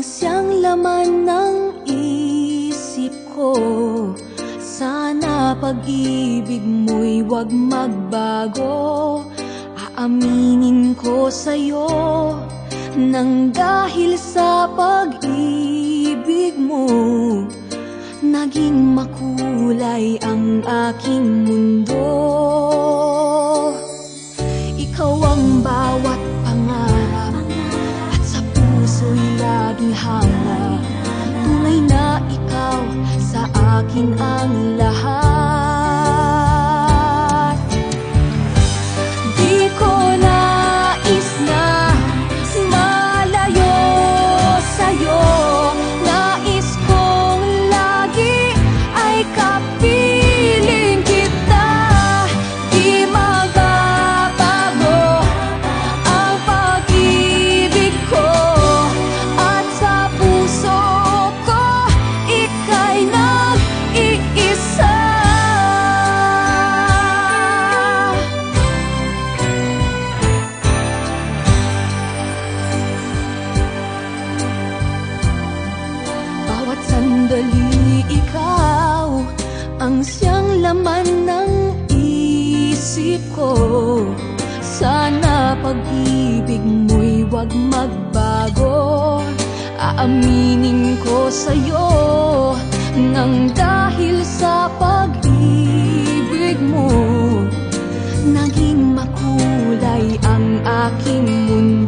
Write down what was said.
siyang laman ng isip ko. Sana pag-ibig mo'y wag magbago. Aaminin ko sa'yo nang dahil sa pag-ibig mo, naging makulay ang aking mundo. Ikaw ang bawat pangarap at sa puso'y laging hanap. Tunay na ikaw sa akin ang lahat. Di ko nais na malayo sa'yo. Nais kong lagi ay kapiling kita. Di magbabago ang pag-ibig ko, at sa puso ko ika'y nag-iisa. Bawat sandali ikaw ang siyang laman ng isip ko. Sana pag-ibig mo'y wag magbago. Aaminin ko sa'yo nang dahil sa pag-ibig mo, naging makulay ang aking mundo.